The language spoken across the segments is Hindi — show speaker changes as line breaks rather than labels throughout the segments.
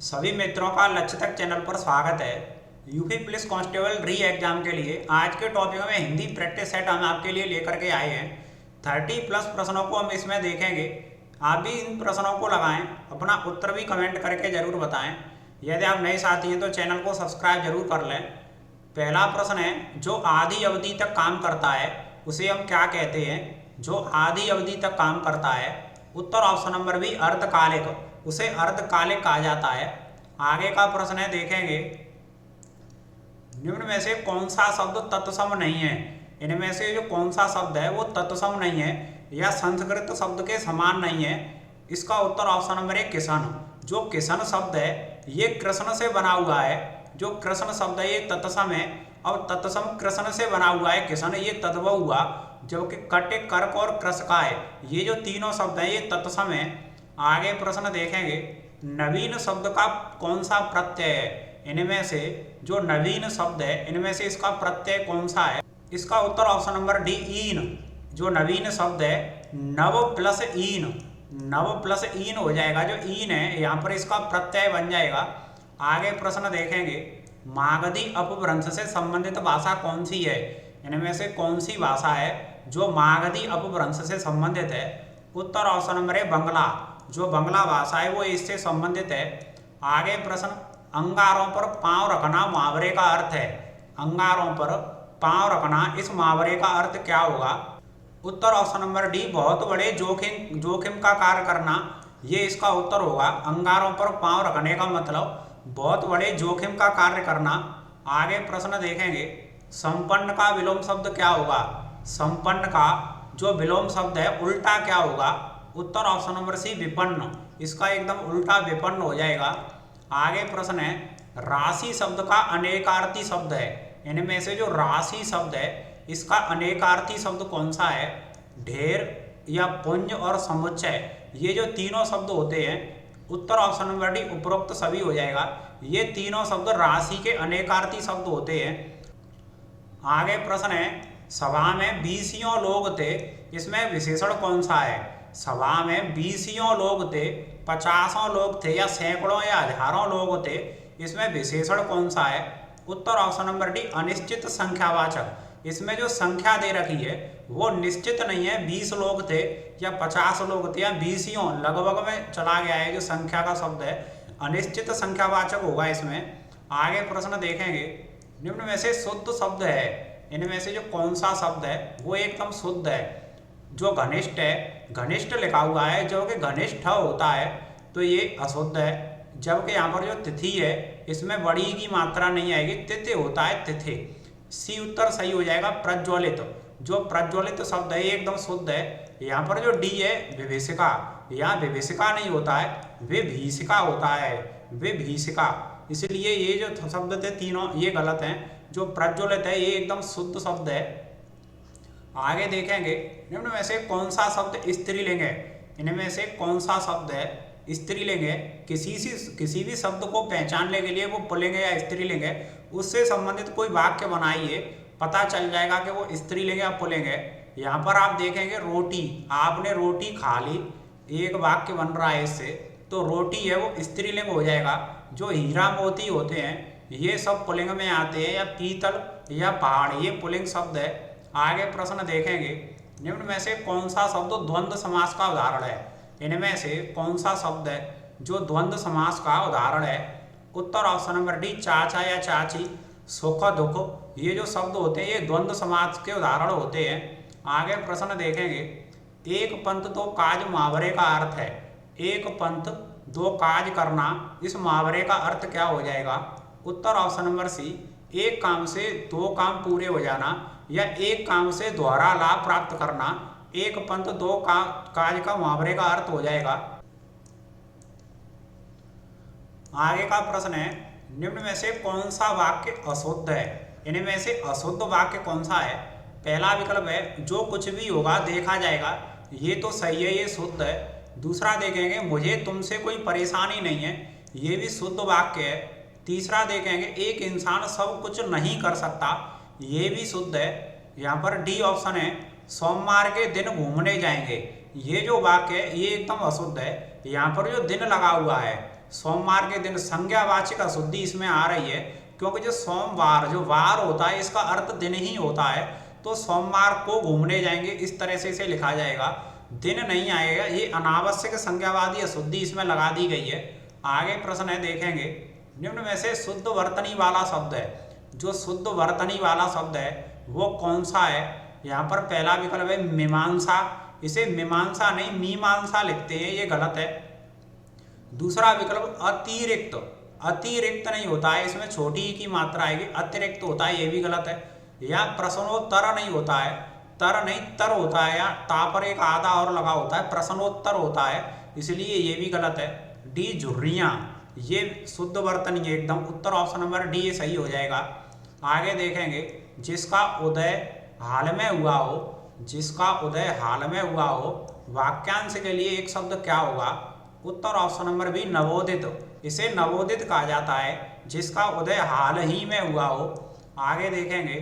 सभी मित्रों का लक्ष्य तक चैनल पर स्वागत है। यूपी पुलिस कांस्टेबल री एग्जाम के लिए आज के टॉपिक में हिंदी प्रैक्टिस सेट हम आपके लिए लेकर के आए हैं। 30+ प्रश्नों को हम इसमें देखेंगे। आप भी इन प्रश्नों को लगाएं, अपना उत्तर भी कमेंट करके जरूर बताएं। यदि आप नए साथी हैं तो चैनल को सब्सक्राइब जरूर कर लें। पहला प्रश्न है, जो आधी अवधि तक काम करता है उसे हम क्या कहते हैं? जो आधी अवधि तक काम करता है, उत्तर ऑप्शन नंबर बी अर्धकालिक, उसे अर्धकालिक कहा जाता है। आगे का प्रश्न है, देखेंगे निम्न में से कौन सा शब्द तत्सम नहीं है? इनमें से जो कौन सा शब्द है वो तत्सम नहीं है या संस्कृत शब्द के समान नहीं है? इसका उत्तर ऑप्शन नंबर है किशन। जो किशन शब्द है ये कृष्ण से बना हुआ है। जो कृष्ण शब्द है ये तत्सम है। अब तत्सम कृष्ण से बना हुआ है, किशन ये तद्भव हुआ, जबकि कट, कर्क और कृषका है, ये जो तीनों शब्द हैं ये तत्सम है। आगे प्रश्न देखेंगे, नवीन शब्द का कौन सा प्रत्यय है? इनमें से जो नवीन शब्द है इनमें से इसका प्रत्यय कौन सा है? इसका उत्तर ऑप्शन नंबर डी ईन। जो नवीन शब्द है नव प्लस ईन, नव प्लस ईन हो जाएगा। जो ईन है यहाँ पर इसका प्रत्यय बन जाएगा। आगे प्रश्न देखेंगे, मागधी अपभ्रंश से संबंधित भाषा कौन सी है? इनमें से कौन सी भाषा है जो मागधी अपभ्रंश से संबंधित है? उत्तर ऑप्शन नंबर है बंगला। जो बंगला भाषा है वो इससे संबंधित है। आगे प्रश्न, अंगारों पर पांव रखना मुहावरे का अर्थ है। अंगारों पर पांव रखना, इस मुहावरे का अर्थ क्या होगा? उत्तर ऑप्शन नंबर डी बहुत बड़े जोखिम का कार्य करना, ये इसका उत्तर होगा। अंगारों पर पांव रखने का मतलब बहुत बड़े जोखिम का कार्य करना। आगे प्रश्न देखेंगे, संपन्न का विलोम शब्द क्या होगा? संपन्न का जो विलोम शब्द है उल्टा क्या होगा? उत्तर ऑप्शन नंबर सी विपन्न, इसका एकदम उल्टा विपन्न हो जाएगा। आगे प्रश्न है, राशि शब्द का अनेकार्थी शब्द है। इनमें से जो राशि शब्द है इसका अनेकार्थी शब्द कौन सा है? ढेर या पुंज और समुच्चय, ये जो तीनों शब्द होते हैं, उत्तर ऑप्शन नंबर डी उपरोक्त सभी हो जाएगा। ये तीनों शब्द राशि के अनेकार्थी शब्द होते हैं। आगे प्रश्न है, सभा में 20 लोग थे, इसमें विशेषण कौन सा है? सभा में 20 लोग थे, 50 लोग थे या सैकड़ों या हजारों लोग थे, इसमें विशेषण कौन सा है? उत्तर ऑप्शन नंबर डी अनिश्चित संख्यावाचक। इसमें जो संख्या दे रखी है वो निश्चित नहीं है। 20 लोग थे या 50 लोग थे या 20 लगभग में चला गया है, जो संख्या का शब्द है अनिश्चित संख्यावाचक होगा इसमें। आगे प्रश्न देखेंगे, निम्न में से शुद्ध शब्द है, इनमें से जो कौन सा शब्द है वो एकदम शुद्ध है? जो घनिष्ठ है, घनिष्ठ लिखा हुआ है, जो कि घनिष्ठ होता है तो ये अशुद्ध है। जबकि यहाँ पर जो तिथि है इसमें बड़ी की मात्रा नहीं आएगी, तिथि होता है, तिथि। सी उत्तर सही हो जाएगा। प्रज्वलित, जो प्रज्वलित शब्द है ये एकदम शुद्ध है। यहाँ पर जो डी है विभीषिका, यहाँ विभीषिका नहीं होता है, विभीषिका होता है, विभीषिका। इसलिए ये जो शब्द थे तीनों ये गलत हैं। जो प्रज्वलित है ये एकदम शुद्ध शब्द है। आगे देखेंगे, निम्न में से कौन सा शब्द स्त्रीलिंग है? इनमें से कौन सा शब्द है स्त्रीलिंग है? किसी भी शब्द को पहचानने के लिए वो पुल्लिंग है या स्त्रीलिंग है, उससे संबंधित कोई वाक्य बनाइए, पता चल जाएगा कि वो स्त्रीलिंग या पुल्लिंग है। यहाँ पर आप देखेंगे रोटी, आपने रोटी खा ली, एक वाक्य बन रहा है इससे, तो रोटी है वो स्त्रीलिंग हो जाएगा। जो हीरा मोती होते हैं ये सब पुल्लिंग में आते हैं, या पीतल या पहाड़ ये पुल्लिंग शब्द है। आगे प्रश्न देखेंगे, निम्न में से कौन सा शब्द द्वंद्व समास का उदाहरण है? इनमें से कौन सा शब्द है जो द्वंद्व समास का उदाहरण है? उत्तर ऑप्शन नंबर डी चाचा या चाची, सुख दुख, ये जो शब्द होते हैं ये द्वंद्व समास के उदाहरण होते हैं। आगे प्रश्न देखेंगे, एक पंथ दो काज मुहावरे का अर्थ है। एक पंथ दो काज करना, इस मुहावरे का अर्थ क्या हो जाएगा? उत्तर ऑप्शन नंबर सी एक काम से दो काम पूरे हो जाना, या एक काम से दोहरा लाभ प्राप्त करना। एक पंथ दो काज का मुहावरे का अर्थ हो जाएगा। आगे का प्रश्न है, निम्न में से कौन सा वाक्य अशुद्ध है? इनमें से अशुद्ध वाक्य कौन सा है? पहला विकल्प है जो कुछ भी होगा देखा जाएगा, ये तो सही है, ये शुद्ध है। दूसरा देखेंगे मुझे तुमसे कोई परेशानी नहीं है, ये भी शुद्ध वाक्य है। तीसरा देखेंगे एक इंसान सब कुछ नहीं कर सकता, ये भी शुद्ध है। यहाँ पर डी ऑप्शन है सोमवार के दिन घूमने जाएंगे, ये जो वाक्य है ये एकदम अशुद्ध है। यहाँ पर जो दिन लगा हुआ है सोमवार के दिन संज्ञावाचक अशुद्धि इसमें आ रही है, क्योंकि जो सोमवार जो वार होता है इसका अर्थ दिन ही होता है, तो सोमवार को घूमने जाएंगे इस तरह से इसे लिखा जाएगा, दिन नहीं आएगा। ये अनावश्यक संज्ञावादी अशुद्धि इसमें लगा दी गई है। आगे प्रश्न है देखेंगे, निम्न में से शुद्ध वर्तनी वाला शब्द है, जो शुद्ध वर्तनी वाला शब्द है वो कौन सा है। यहाँ पर पहला विकल्प है मीमांसा, इसे मीमांसा नहीं मीमांसा लिखते हैं, ये गलत है। दूसरा विकल्प अतिरिक्त, अतिरिक्त नहीं होता है, इसमें छोटी की मात्रा आएगी, अतिरिक्त होता है, ये भी गलत है। या प्रश्नोत्तर नहीं होता है, तर नहीं तर होता है, या ता पर एक आधा और लगा होता है, प्रश्नोत्तर होता है, इसलिए ये भी गलत है। डी झुर्रियाँ, ये शुद्ध वर्तनी है एकदम, उत्तर ऑप्शन नंबर डी ये सही हो जाएगा। आगे देखेंगे, जिसका उदय हाल में हुआ हो, जिसका उदय हाल में हुआ हो, वाक्यांश के लिए एक शब्द क्या होगा। उत्तर ऑप्शन नंबर बी नवोदित, इसे नवोदित कहा जाता है जिसका उदय हाल ही में हुआ हो। आगे देखेंगे,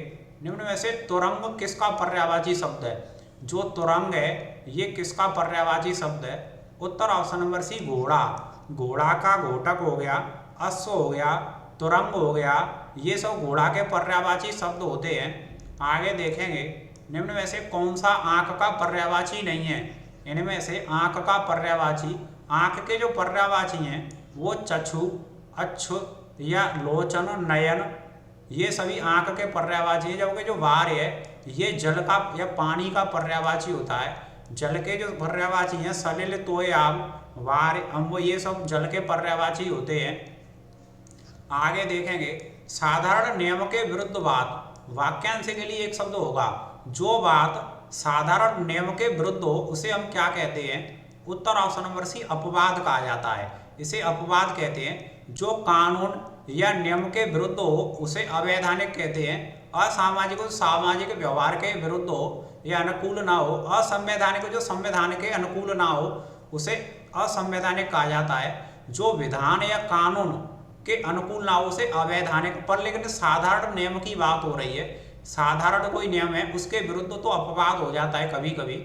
निम्न में से तुरंग किसका पर्यायवाची शब्द है। जो तुरंग है ये किसका पर्यायवाची शब्द है। उत्तर ऑप्शन नंबर सी घोड़ा, घोड़ा का घोटक हो गया, अश्व हो गया, तुरंग हो गया, ये सब घोड़ा के पर्यायवाची शब्द होते हैं। आगे देखेंगे, निम्न में से कौन सा आंख का पर्यायवाची नहीं है। इनमें से आंख का पर्यायवाची, आंख के जो पर्यायवाची हैं वो चक्षु, अच्छु या लोचन, नयन, ये सभी आंख के पर्यायवाची है। जबकि जो वार है ये जल का या पानी का पर्यायवाची होता है। जल के जो पर्यायवाची हैं सलिल, तोय, आब, वार, अम्ब, ये सब जल के पर्यायवाची होते हैं। आगे देखेंगे, साधारण नियम के विरुद्ध बात, वाक्यांश के लिए एक शब्द होगा। जो बात साधारण नियम के विरुद्ध हो उसे हम क्या कहते हैं। उत्तर ऑप्शन नंबर सी अपवाद कहा जाता है, इसे अपवाद कहते हैं। जो कानून या नियम के विरुद्ध हो उसे अवैधानिक कहते हैं। असामाजिक और सामाजिक व्यवहार के विरुद्ध हो या अनुकूल ना हो, असंवैधानिक जो संविधान के अनुकूल ना हो उसे असंवैधानिक कहा जाता है। जो विधान या कानून के अनुकूल ना हो उसे अवैधानिक। पर लेकिन साधारण नियम की बात हो रही है, साधारण कोई नियम है उसके विरुद्ध तो अपवाद हो जाता है कभी कभी।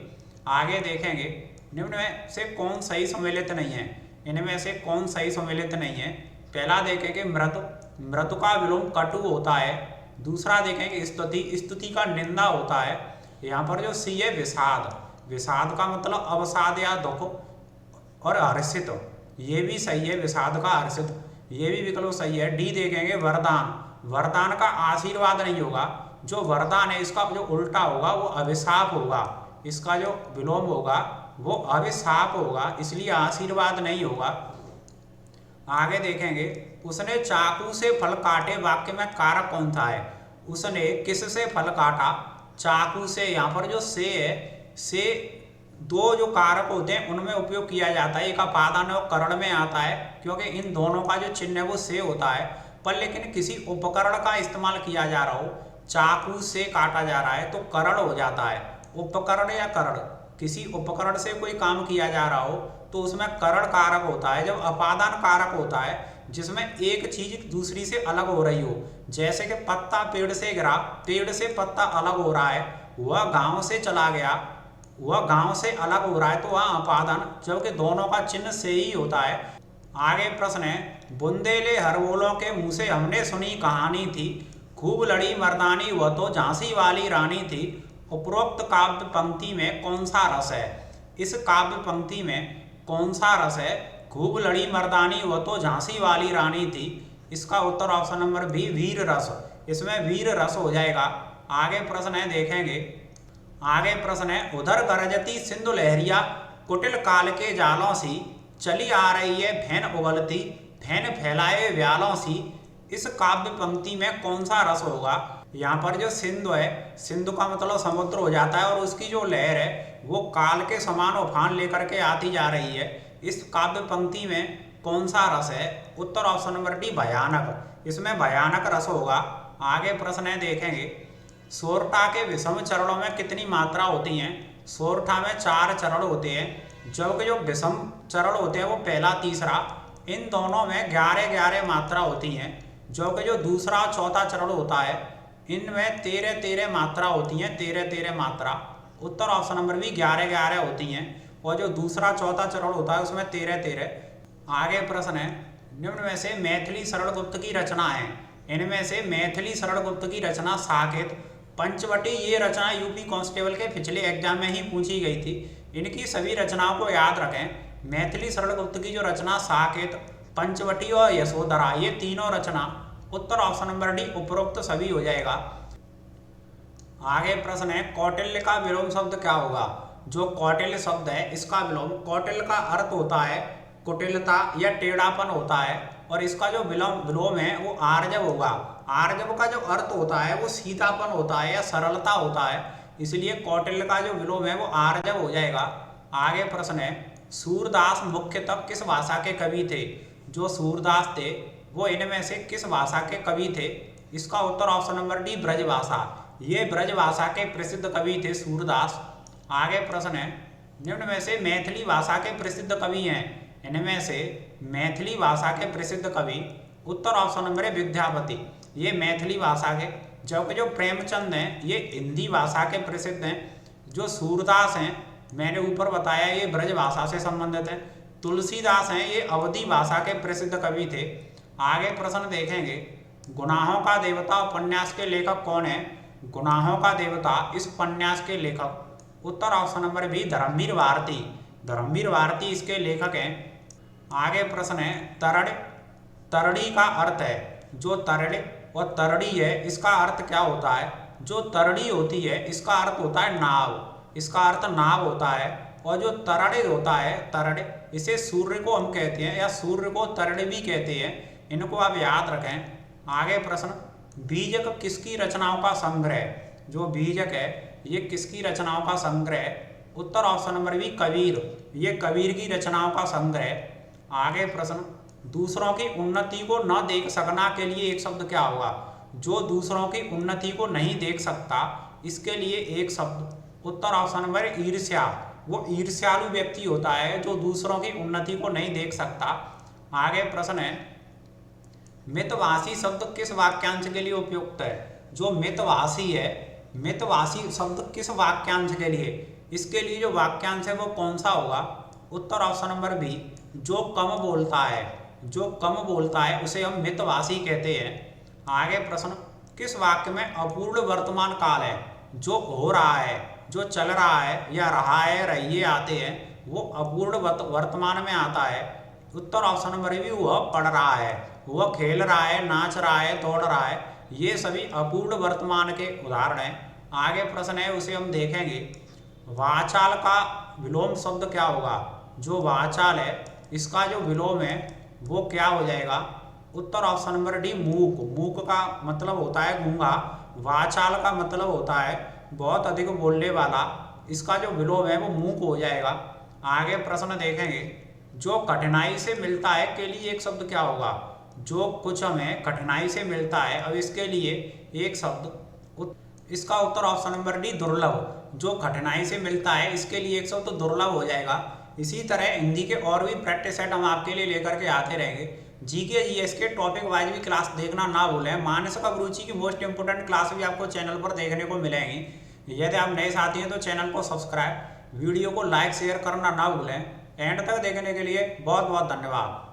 आगे देखेंगे, निम्न में से कौन सही सम्मिलित नहीं है। इनमें से कौन सही सम्मिलित नहीं है। पहला देखेंगे मृत, मृत का विलोम कटु होता है। दूसरा देखेंगे स्तुति, स्तुति का निंदा होता है। यहाँ पर जो सी है विषाद, विषाद का मतलब अवसाद या दुख। और हर्षित, ये भी सही है, विषाद का हर्षित, ये भी विकल्प सही है। डी देखेंगे वरदान, वरदान का आशीर्वाद नहीं होगा। जो वरदान है इसका जो उल्टा होगा वो अभिशाप होगा, इसका जो विलोम होगा वो अभिशाप होगा, इसलिए आशीर्वाद नहीं होगा। आगे देखेंगे, उसने चाकू से फल काटे, वाक्य में कारक कौन सा है। उसने किस से फल काटा, चाकू से। यहाँ पर जो से है, से दो जो कारक होते हैं उनमें उपयोग किया जाता है। एक अपादान और करण में आता है, क्योंकि इन दोनों का जो चिन्ह है वो से होता है। पर लेकिन किसी उपकरण का इस्तेमाल किया जा रहा हो, चाकू से काटा जा रहा है तो करण हो जाता है। उपकरण या करण, किसी उपकरण से कोई काम किया जा रहा हो तो उसमें करण कारक होता है। जब अपादान कारक होता है जिसमें एक चीज दूसरी से अलग हो रही हो, जैसे कि पत्ता पेड़ से गिरा, पेड़ से पत्ता अलग हो रहा है, वह गांव से चला गया, वह गांव से अलग हो रहा है, तो वह अपादान, जबकि दोनों का चिन्ह से ही होता है। आगे प्रश्न है, बुंदेले हरबोलों के मुंह से हमने सुनी कहानी थी, खूब लड़ी मर्दानी वह तो झांसी वाली रानी थी। उपरोक्त काव्य पंक्ति में कौन सा रस है। इस काव्य पंक्ति में कौन सा रस है। खूब लड़ी मर्दानी वह तो झांसी वाली रानी थी, इसका उत्तर ऑप्शन नंबर बी वीर रस, इसमें वीर रस हो जाएगा। आगे प्रश्न है देखेंगे, आगे प्रश्न है, उधर गरजती सिंधु लहरिया कुटिल काल के जालों सी, चली आ रही है फैन उगलती, फैन फैलाए व्यालों सी। इस काव्य पंक्ति में कौन सा रस होगा। यहाँ पर जो सिंधु है, सिंधु का मतलब समुद्र हो जाता है, और उसकी जो लहर है वो काल के समान उफान लेकर के आती जा रही है। इस काव्य पंक्ति में कौन सा रस है। उत्तर ऑप्शन नंबर डी भयानक, इसमें भयानक रस होगा। आगे प्रश्न है देखेंगे, सोरठा के विषम चरणों में कितनी मात्रा होती हैं। सोरठा में 4 चरण होते हैं, जबकि जो विषम चरण होते हैं वो पहला तीसरा, इन दोनों में 11-11 मात्रा होती हैं। जबकि जो दूसरा और चौथा चरण होता है इनमें 13-13 मात्रा होती हैं, 13-13 मात्रा। उत्तर ऑप्शन नंबर भी 11-11 होती हैं, और जो दूसरा चौथा चरण होता है उसमें 13-13। आगे प्रश्न है, निम्न में से मैथिली शरण गुप्त की रचना है। इनमें से मैथिली शरण गुप्त की रचना साकेत पंचवटी, ये रचना यूपी कांस्टेबल के पिछले एग्जाम में ही पूछी गई थी। इनकी सभी रचनाओं को याद रखें। मैथिली शरण गुप्त की जो रचना साकेत, पंचवटी और यशोधरा, ये तीनों रचना उत्तर ऑप्शन नंबर डी उपरोक्त सभी हो जाएगा। आगे प्रश्न है कौटिल्य का विलोम शब्द क्या होगा। जो कौटिल्य शब्द है इसका विलोम, कौटिल्य का अर्थ होता है कुटिलता या टेढ़ापन होता है, और इसका जो विलोम है वो आर्जव होगा। आर्जव का जो अर्थ होता है वो सीधापन होता है या सरलता होता है, इसलिए कौटिल्य का जो विलोम है वो आर्जव हो जाएगा। आगे प्रश्न है सूरदास मुख्यतः किस भाषा के कवि थे। जो सूरदास थे वो इनमें से किस भाषा के कवि थे। इसका उत्तर ऑप्शन नंबर डी ब्रजभाषा, ये ब्रजभाषा के प्रसिद्ध कवि थे सूरदास। आगे प्रश्न है निम्न में से मैथिली भाषा के प्रसिद्ध कवि हैं। इनमें से मैथिली भाषा के प्रसिद्ध कवि उत्तर ऑप्शन नंबर है विद्यापति, ये मैथिली भाषा के। जबकि जो प्रेमचंद हैं ये हिंदी भाषा के प्रसिद्ध हैं। जो सूरदास हैं मैंने ऊपर बताया ये ब्रजभाषा से संबंधित हैं। तुलसीदास हैं ये अवधी भाषा के प्रसिद्ध कवि थे। आगे प्रश्न देखेंगे गुनाहों का देवता उपन्यास के लेखक कौन है। गुनाहों का देवता इस उपन्यास के लेखक उत्तर option number B Dharamvir Bharati, Dharamvir Bharati इसके लेखक हैं। आगे प्रश्न है तरड़ी का अर्थ है। जो तरड़ और तरड़ी है इसका अर्थ क्या होता है। जो तरड़ी होती है इसका अर्थ होता है नाव, इसका अर्थ नाव होता है। और जो तरड़ होता है तरड़, इसे सूर्य को हम कहते हैं या सूर्य को तरड़ भी कहते हैं, इनको आप याद रखें। आगे प्रश्न बीजक किसकी रचनाओं का संग्रह। जो बीजक है ये किसकी रचनाओं का संग्रह है। उत्तर ऑप्शन नंबर बी कबीर, ये कबीर की रचनाओं का संग्रह। आगे प्रश्न दूसरों की उन्नति को न देख सकना के लिए एक शब्द क्या होगा। जो दूसरों की उन्नति को नहीं देख सकता इसके लिए एक शब्द उत्तर ऑप्शन नंबर ईर्ष्या, वो ईर्ष्यालु व्यक्ति होता है जो दूसरों की उन्नति को नहीं देख सकता। आगे प्रश्न है मितभाषी शब्द किस वाक्यांश के लिए उपयुक्त है। जो मितभाषी है, मितभाषी शब्द किस वाक्यांश के लिए, इसके लिए जो वाक्यांश है वो कौन सा होगा। उत्तर ऑप्शन नंबर बी जो कम बोलता है, जो कम बोलता है उसे हम मितभाषी कहते हैं। आगे प्रश्न किस वाक्य में अपूर्ण वर्तमान काल है। जो हो रहा है, जो चल रहा है या रहा है रहिए आते हैं वो अपूर्ण वर्तमान में आता है। उत्तर ऑप्शन नंबर बी वह पढ़ रहा है, वह खेल रहा है, नाच रहा है, दौड़ रहा है, ये सभी अपूर्ण वर्तमान के उदाहरण हैं। आगे प्रश्न है उसे हम देखेंगे वाचाल का विलोम शब्द क्या होगा। जो वाचाल है इसका जो विलोम है वो क्या हो जाएगा। उत्तर ऑप्शन नंबर डी मूक, मूक का मतलब होता है गूंगा, वाचाल का मतलब होता है बहुत अधिक बोलने वाला, इसका जो विलोम है वो मूक हो जाएगा। आगे प्रश्न देखेंगे जो कठिनाई से मिलता है के लिए एक शब्द क्या होगा। जो कुछ हमें कठिनाई से मिलता है, अब इसके लिए एक शब्द, इसका उत्तर ऑप्शन नंबर डी दुर्लभ, जो कठिनाई से मिलता है इसके लिए एक शब्द दुर्लभ हो जाएगा। इसी तरह हिंदी के और भी प्रैक्टिस सेट हम आपके लिए लेकर के आते रहेंगे। जीके जीएस के टॉपिक वाइज भी क्लास देखना ना भूलें। मानस का अभिरुचि की मोस्ट इंपोर्टेंट क्लास भी आपको चैनल पर देखने को मिलेंगी। यदि आप नए साथी हैं तो चैनल को सब्सक्राइब, वीडियो को लाइक शेयर करना ना भूलें। एंड तक देखने के लिए बहुत बहुत धन्यवाद।